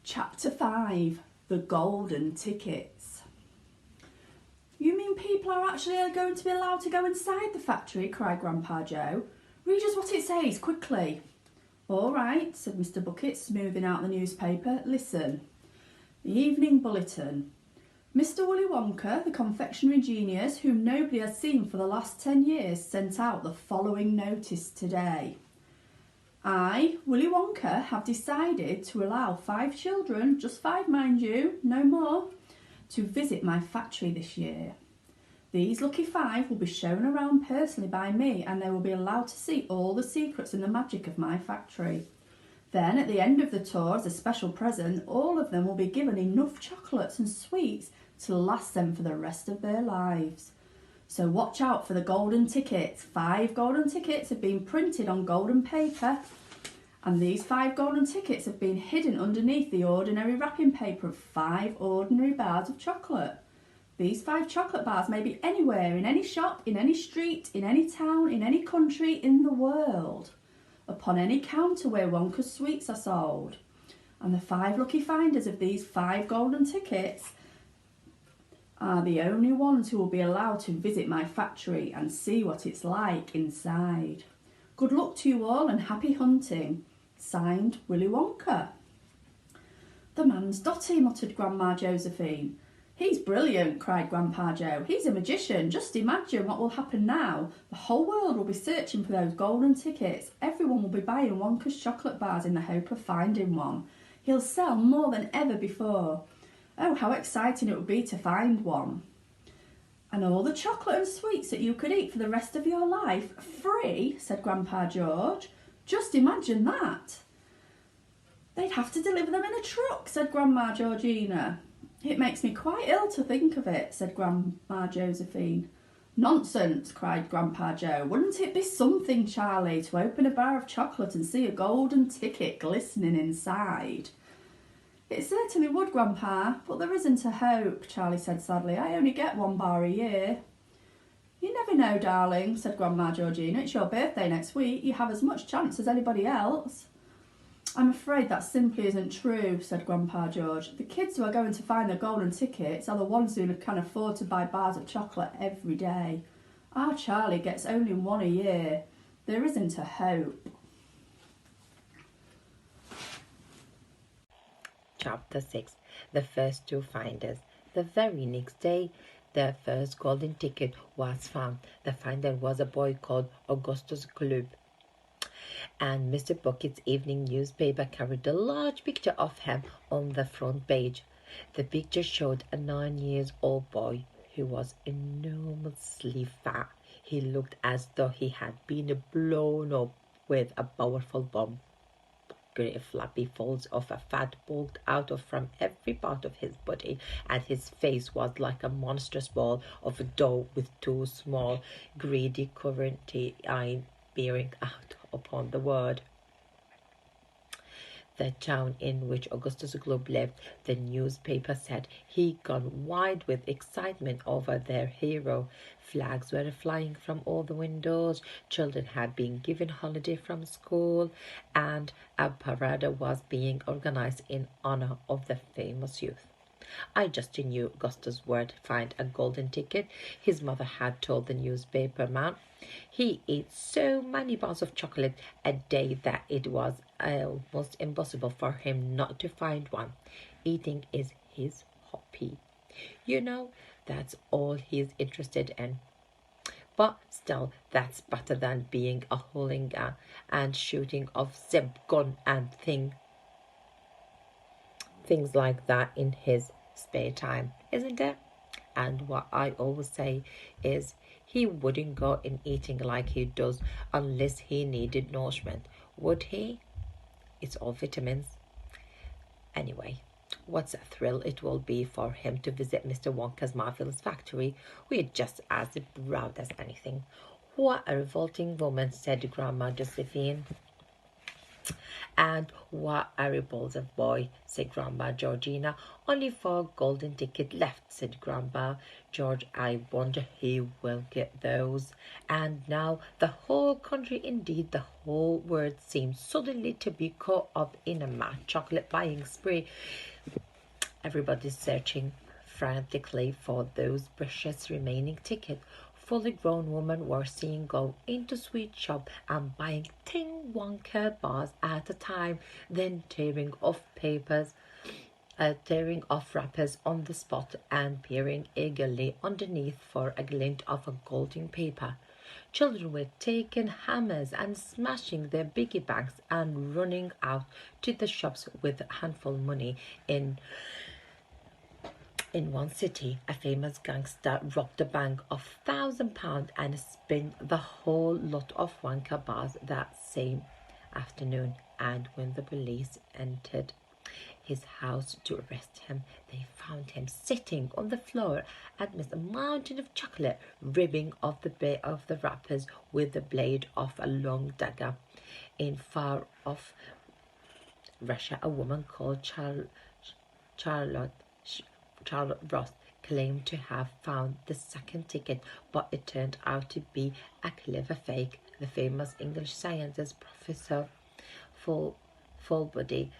Chapter 5, The Golden Tickets. You mean people are actually going to be allowed to go inside the factory? Cried Grandpa Joe. Read us what it says, quickly. All right, said Mr. Bucket, smoothing out the newspaper. Listen. The Evening Bulletin. Mr. Willy Wonka, the confectionery genius whom nobody has seen for the last 10 years, sent out the following notice today. I, Willy Wonka, have decided to allow 5 children, just 5 mind you, no more, to visit my factory this year. These lucky 5 will be shown around personally by me, and they will be allowed to see all the secrets and the magic of my factory. Then, at the end of the tour, as a special present, all of them will be given enough chocolates and sweets to last them for the rest of their lives. So watch out for the golden tickets. 5 golden tickets have been printed on golden paper, and these 5 golden tickets have been hidden underneath the ordinary wrapping paper of 5 ordinary bars of chocolate. These 5 chocolate bars may be anywhere, in any shop, in any street, in any town, in any country in the world, upon any counter where Wonka's sweets are sold. And the 5 lucky finders of these 5 golden tickets are the only ones who will be allowed to visit my factory and see what it's like inside. Good luck to you all and happy hunting. Signed, Willy Wonka. The man's dotty, muttered Grandma Josephine. He's brilliant, cried Grandpa Joe. He's a magician. Just imagine what will happen now. The whole world will be searching for those golden tickets. Everyone will be buying Wonka's chocolate bars in the hope of finding one. He'll sell more than ever before. Oh, how exciting it would be to find one. And all the chocolate and sweets that you could eat for the rest of your life, free, said Grandpa George. Just imagine that. They'd have to deliver them in a truck, said Grandma Georgina. It makes me quite ill to think of it, said Grandma Josephine. Nonsense, cried Grandpa Joe. Wouldn't it be something, Charlie, to open a bar of chocolate and see a golden ticket glistening inside? It certainly would, Grandpa, but there isn't a hope, Charlie said sadly. I only get 1 bar a year. You never know, darling, said Grandma Georgina. It's your birthday next week. You have as much chance as anybody else. I'm afraid that simply isn't true, said Grandpa George. The kids who are going to find the golden tickets are the ones who can afford to buy bars of chocolate every day. Our Charlie gets only 1 a year. There isn't a hope. Chapter 6. The First 2 Finders. The very next day, their first golden ticket was found. The finder was a boy called Augustus Gloop, and Mr. Bucket's evening newspaper carried a large picture of him on the front page. The picture showed a 9-year-old boy who was enormously fat. He looked as though he had been blown up with a powerful bomb. Great flappy folds of a fat bulged out from every part of his body, and his face was like a monstrous ball of dough with 2 small, greedy, current eyes peering out upon the world. The town in which Augustus Gloop lived, the newspaper said, had gone wild with excitement over their hero. Flags were flying from all the windows, children had been given holiday from school, and a parade was being organized in honor of the famous youth. I just knew Augustus would find a golden ticket, his mother had told the newspaper man. He ate so many bars of chocolate a day that it was almost impossible for him not to find one. Eating is his hobby. You know, that's all he's interested in. But still, that's better than being a hooligan and shooting off zip gun and things like that in his spare time, isn't it? And what I always say is, he wouldn't go in eating like he does unless he needed nourishment, would he? It's all vitamins. Anyway, what a thrill it will be for him to visit Mr. Wonka's marvelous factory. We're just as proud as anything. What a revolting woman, said Grandma Josephine. "And what a repulsive boy," said Grandma Georgina. "Only 4 golden tickets left," said Grandpa George. "I wonder who will get those." And now the whole country, indeed the whole world, seemed suddenly to be caught up in a mad chocolate buying spree. Everybody searching frantically for those precious remaining tickets. Fully grown women were seen go into sweet shop and buying 10 Wonka bars at a time, then tearing off wrappers on the spot and peering eagerly underneath for a glint of a golden paper. Children were taking hammers and smashing their piggy banks and running out to the shops with a handful of money. In one city, a famous gangster robbed a bank of £1,000 and spent the whole lot of Wonka bars that same afternoon. And when the police entered his house to arrest him, they found him sitting on the floor amidst a mountain of chocolate, ripping off the wrappers with the blade of a long dagger. In far off Russia, a woman called Charlotte Ross claimed to have found the second ticket, but it turned out to be a clever fake. The famous English scientist Professor Fullbody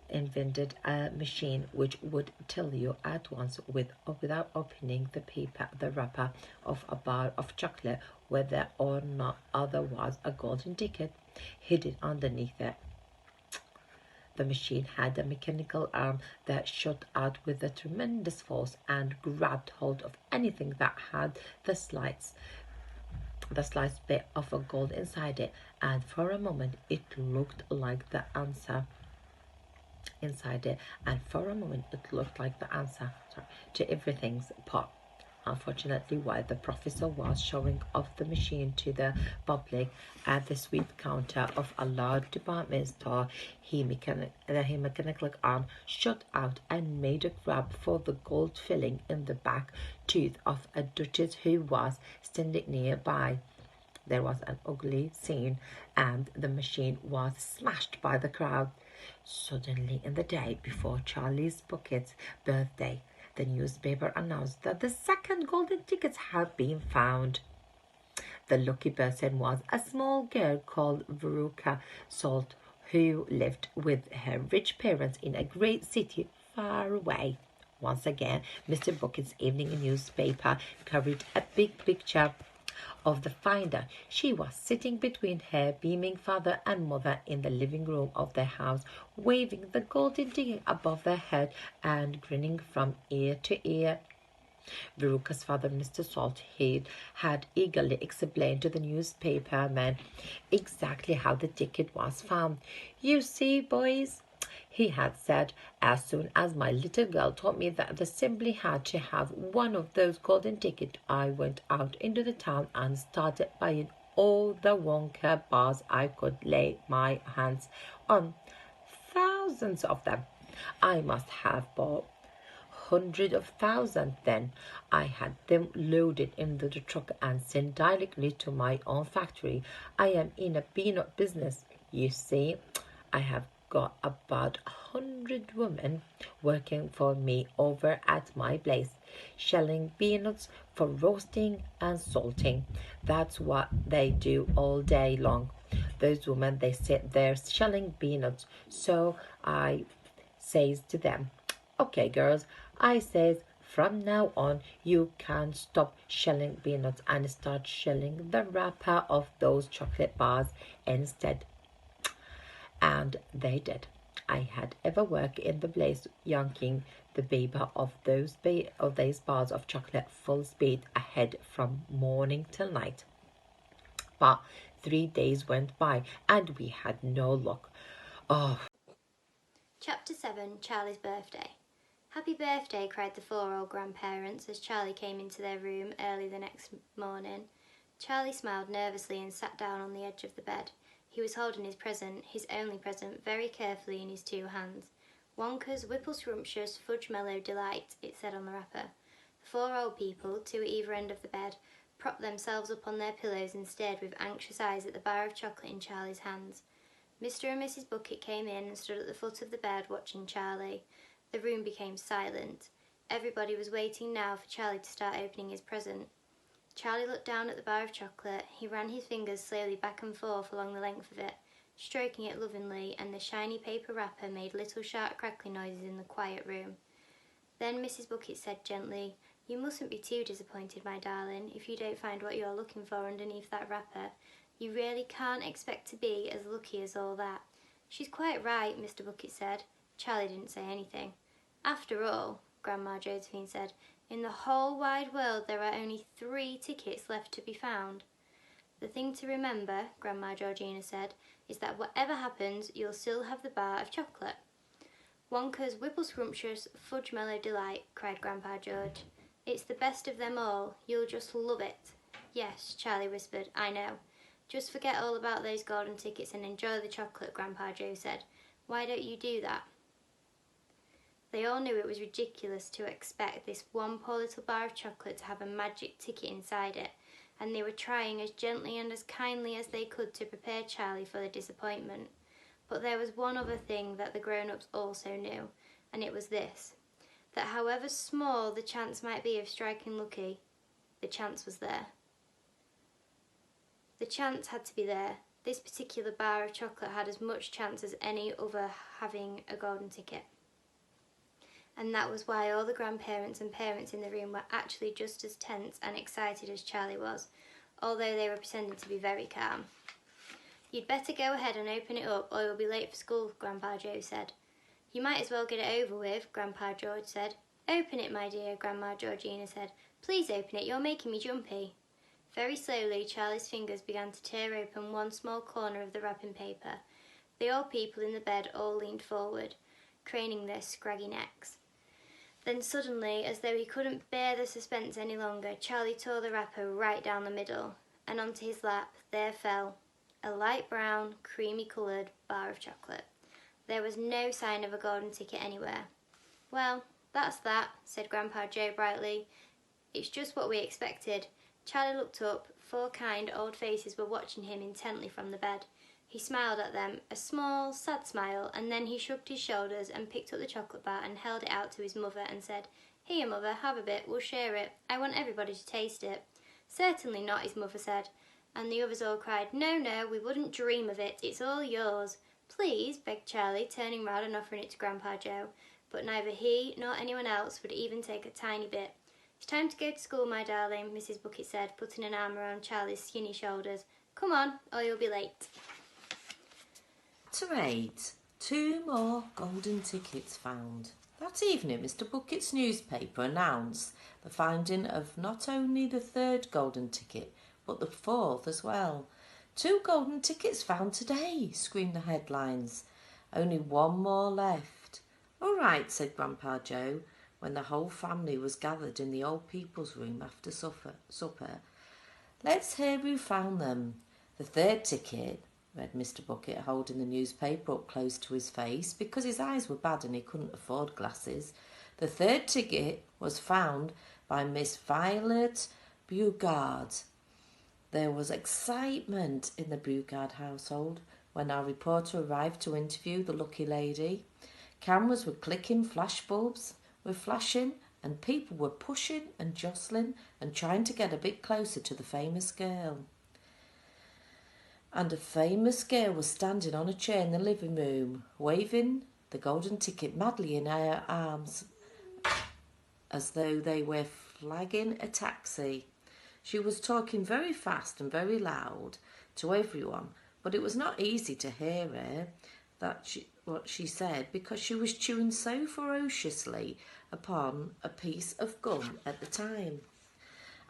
invented a machine which would tell you at once, without opening the wrapper of a bar of chocolate, whether or not there was a golden ticket hidden underneath it. The machine had a mechanical arm that shot out with a tremendous force and grabbed hold of anything that had the slightest bit of a gold inside it, and for a moment it looked like the answer to everything's pot. Unfortunately, while the professor was showing off the machine to the public at the sweet counter of a large department store, his mechanical arm shot out and made a grab for the gold filling in the back tooth of a duchess who was standing nearby. There was an ugly scene, and the machine was smashed by the crowd. Suddenly, in the day before Charlie's Bucket's birthday, the newspaper announced that the second golden tickets had been found. The lucky person was a small girl called Veruca Salt, who lived with her rich parents in a great city far away. Once again, Mr. Bucket's evening newspaper carried a big picture of the finder. She was sitting between her beaming father and mother in the living room of their house, waving the golden ticket above their head and grinning from ear to ear. Veruca's father, Mr. Salthead, had eagerly explained to the newspaperman exactly how the ticket was found. "You see, boys," he had said, "as soon as my little girl told me that they simply had to have one of those golden tickets, I went out into the town and started buying all the Wonka bars I could lay my hands on. Thousands of them. I must have bought hundreds of thousands then. I had them loaded into the truck and sent directly to my own factory. I am in a peanut business, you see. I have got about 100 women working for me over at my place, shelling peanuts for roasting and salting. That's what they do all day long. Those women, they sit there shelling peanuts. So I says to them, 'Okay, girls,' I says, 'from now on you can stop shelling peanuts and start shelling the wrapper of those chocolate bars instead.' And they did. I had ever worked in the place yanking the paper of those bars of chocolate full speed ahead from morning till night. But 3 days went by and we had no luck. Oh." Chapter 7, Charlie's Birthday. "Happy birthday," cried the 4 old grandparents as Charlie came into their room early the next morning. Charlie smiled nervously and sat down on the edge of the bed. He was holding his present, his only present, very carefully in his 2 hands. "Wonka's Whipple Scrumptious Fudge Mellow Delight," it said on the wrapper. The 4 old people, 2 at either end of the bed, propped themselves up on their pillows and stared with anxious eyes at the bar of chocolate in Charlie's hands. Mr. and Mrs. Bucket came in and stood at the foot of the bed watching Charlie. The room became silent. Everybody was waiting now for Charlie to start opening his present. Charlie looked down at the bar of chocolate. He ran his fingers slowly back and forth along the length of it, stroking it lovingly, and the shiny paper wrapper made little sharp crackling noises in the quiet room. Then Mrs. Bucket said gently, "You mustn't be too disappointed, my darling, if you don't find what you're looking for underneath that wrapper. You really can't expect to be as lucky as all that." "She's quite right," Mr. Bucket said. Charlie didn't say anything. "After all," Grandma Josephine said, "in the whole wide world there are only 3 tickets left to be found." "The thing to remember," Grandma Georgina said, "is that whatever happens, you'll still have the bar of chocolate." "Wonka's Whipple Scrumptious Fudge Mellow Delight," cried Grandpa George. "It's the best of them all. You'll just love it." "Yes," Charlie whispered, "I know. Just forget all about those golden tickets and enjoy the chocolate," Grandpa Joe said. "Why don't you do that?" They all knew it was ridiculous to expect this one poor little bar of chocolate to have a magic ticket inside it, and they were trying as gently and as kindly as they could to prepare Charlie for the disappointment. But there was one other thing that the grown-ups also knew, and it was this, that however small the chance might be of striking lucky, the chance was there. The chance had to be there. This particular bar of chocolate had as much chance as any other having a golden ticket. And that was why all the grandparents and parents in the room were actually just as tense and excited as Charlie was, although they were pretending to be very calm. "You'd better go ahead and open it up or you'll be late for school," Grandpa Joe said. "You might as well get it over with," Grandpa George said. "Open it, my dear," Grandma Georgina said. "Please open it, you're making me jumpy." Very slowly, Charlie's fingers began to tear open one small corner of the wrapping paper. The old people in the bed all leaned forward, craning their scraggy necks. Then suddenly, as though he couldn't bear the suspense any longer, Charlie tore the wrapper right down the middle, and onto his lap there fell a light brown, creamy-coloured bar of chocolate. There was no sign of a golden ticket anywhere. "Well, that's that," said Grandpa Joe brightly. "It's just what we expected." Charlie looked up. 4 kind old faces were watching him intently from the bed. He smiled at them, a small, sad smile, and then he shrugged his shoulders and picked up the chocolate bar and held it out to his mother and said, "Here, Mother, have a bit, we'll share it. I want everybody to taste it." "Certainly not," his mother said, and the others all cried, "No, no, we wouldn't dream of it, it's all yours." "Please," begged Charlie, turning round and offering it to Grandpa Joe, but neither he nor anyone else would even take a tiny bit. "It's time to go to school, my darling," Mrs. Bucket said, putting an arm around Charlie's skinny shoulders. "Come on, or you'll be late." Chapter 8. 2 more golden tickets found. That evening, Mr. Bucket's newspaper announced the finding of not only the 3rd golden ticket, but the 4th as well. 2 golden tickets found today, screamed the headlines. Only 1 more left. "All right," said Grandpa Joe, when the whole family was gathered in the old people's room after supper. "Let's hear who found them." "The 3rd ticket," read Mr. Bucket, holding the newspaper up close to his face because his eyes were bad and he couldn't afford glasses. "The 3rd ticket was found by Miss Violet Beauregard." There was excitement in the Beauregard household when our reporter arrived to interview the lucky lady. Cameras were clicking, flashbulbs were flashing, and people were pushing and jostling and trying to get a bit closer to the famous girl. And a famous girl was standing on a chair in the living room, waving the golden ticket madly in her arms as though they were flagging a taxi. She was talking very fast and very loud to everyone, but it was not easy to hear her what she said because she was chewing so ferociously upon a piece of gum at the time.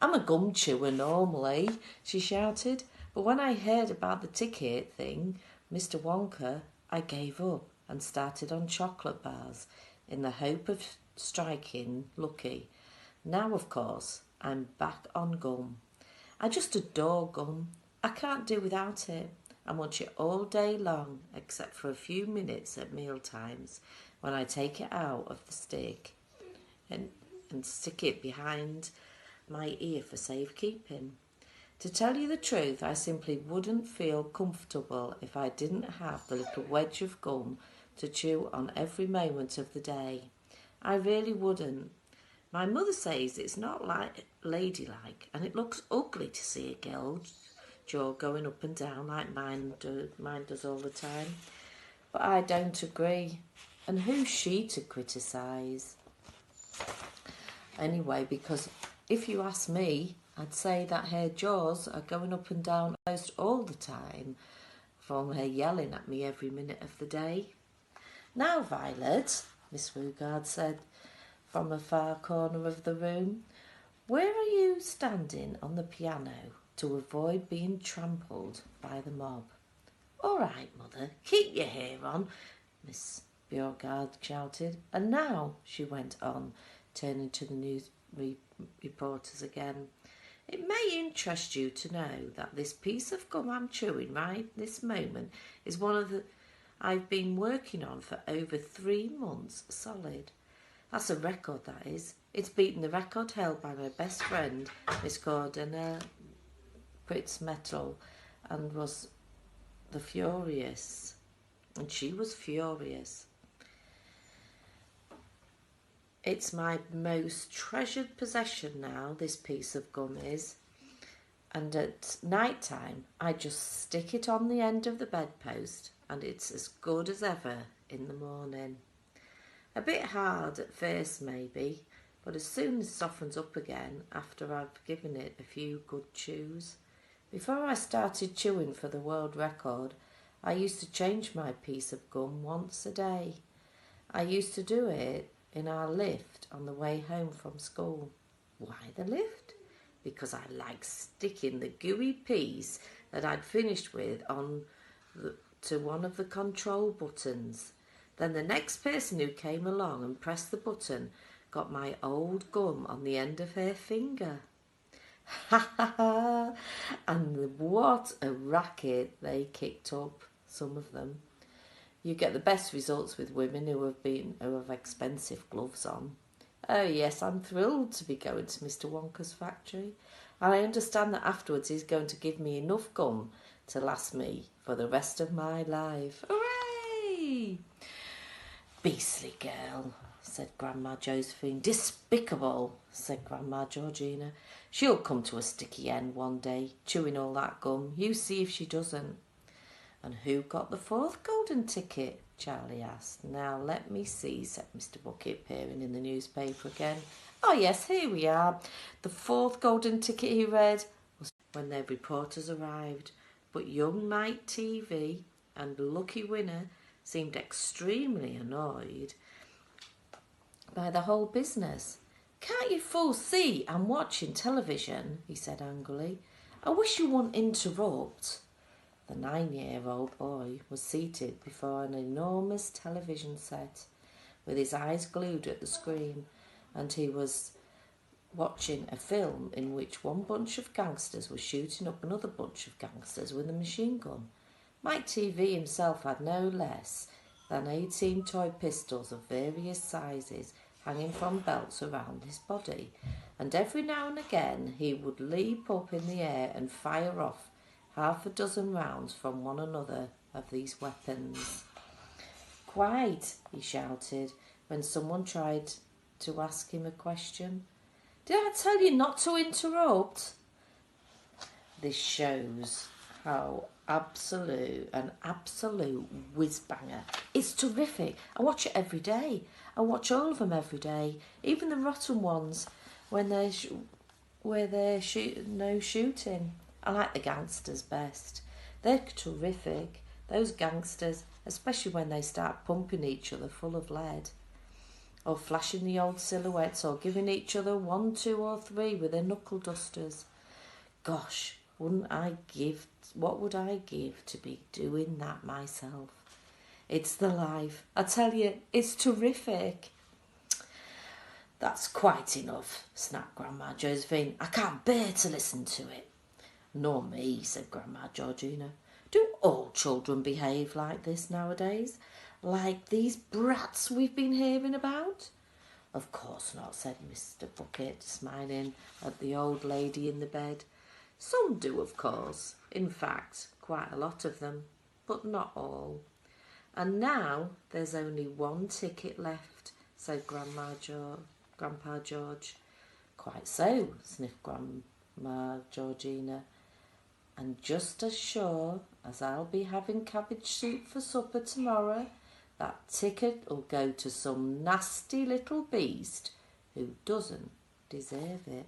"I'm a gum chewer normally," she shouted, "but when I heard about the ticket thing, Mr. Wonka, I gave up and started on chocolate bars in the hope of striking lucky. Now, of course, I'm back on gum. I just adore gum. I can't do without it. I munch it all day long, except for a few minutes at meal times when I take it out of the stick and stick it behind my ear for safekeeping." To tell you the truth, I simply wouldn't feel comfortable if I didn't have the little wedge of gum to chew on every moment of the day. I really wouldn't. My mother says it's not like ladylike, and it looks ugly to see a girl's jaw going up and down like mine does all the time. But I don't agree. And who's she to criticise? Anyway, because if you ask me, I'd say that her jaws are going up and down almost all the time from her yelling at me every minute of the day. Now, Violet, Miss Rugard said from a far corner of the room, where are you standing on the piano to avoid being trampled by the mob? All right, Mother, keep your hair on, Miss Beauregard shouted. And now, she went on, turning to the news reporters again, it may interest you to know that this piece of gum I'm chewing right this moment is one of the I've been working on for over 3 months solid. That's a record, that is. It's beaten the record held by my best friend, Miss Gordon Pritz Metal, and was the furious. And she was furious. It's my most treasured possession now, this piece of gum is. And at night time, I just stick it on the end of the bedpost, and it's as good as ever in the morning. A bit hard at first, maybe, but as soon as it softens up again after I've given it a few good chews. Before I started chewing for the world record, I used to change my piece of gum once a day. I used to do it in our lift on the way home from school. Why the lift? Because I like sticking the gooey piece that I'd finished with to one of the control buttons. Then the next person who came along and pressed the button got my old gum on the end of her finger. Ha ha ha! And what a racket they kicked up, some of them. You get the best results with women who have expensive gloves on. Oh yes, I'm thrilled to be going to Mr. Wonka's factory, and I understand that afterwards he's going to give me enough gum to last me for the rest of my life. Hooray! Beastly girl, said Grandma Josephine. Despicable, said Grandma Georgina. She'll come to a sticky end one day, chewing all that gum. You see if she doesn't. And who got the 4th golden ticket? Charlie asked. Now let me see, said Mr. Bucket, peering in the newspaper again. Oh yes, here we are. The 4th golden ticket, he read, was when their reporters arrived. But young Mike TV and lucky winner seemed extremely annoyed by the whole business. Can't you fools see I'm watching television? He said angrily. I wish you wouldn't interrupt. The 9-year-old boy was seated before an enormous television set with his eyes glued at the screen, and he was watching a film in which one bunch of gangsters was shooting up another bunch of gangsters with a machine gun. Mike TV himself had no less than 18 toy pistols of various sizes hanging from belts around his body, and every now and again he would leap up in the air and fire off half a dozen rounds from one another of these weapons. Quiet, he shouted when someone tried to ask him a question. Did I tell you not to interrupt? This shows how absolute whiz-banger. It's terrific. I watch it every day. I watch all of them every day, even the rotten ones when where they're no shooting. I like the gangsters best. They're terrific. Those gangsters, especially when they start pumping each other full of lead, or flashing the old silhouettes, or giving each other 1, 2 or 3 with their knuckle dusters. Gosh, what would I give to be doing that myself? It's the life. I tell you, it's terrific. That's quite enough, snapped Grandma Josephine. I can't bear to listen to it. Nor me, said Grandma Georgina. Do all children behave like this nowadays? Like these brats we've been hearing about? Of course not, said Mr. Bucket, smiling at the old lady in the bed. Some do, of course. In fact, quite a lot of them, but not all. And now there's only one ticket left, said Grandpa George. Quite so, sniffed Grandma Georgina. And just as sure as I'll be having cabbage soup for supper tomorrow, that ticket'll go to some nasty little beast who doesn't deserve it.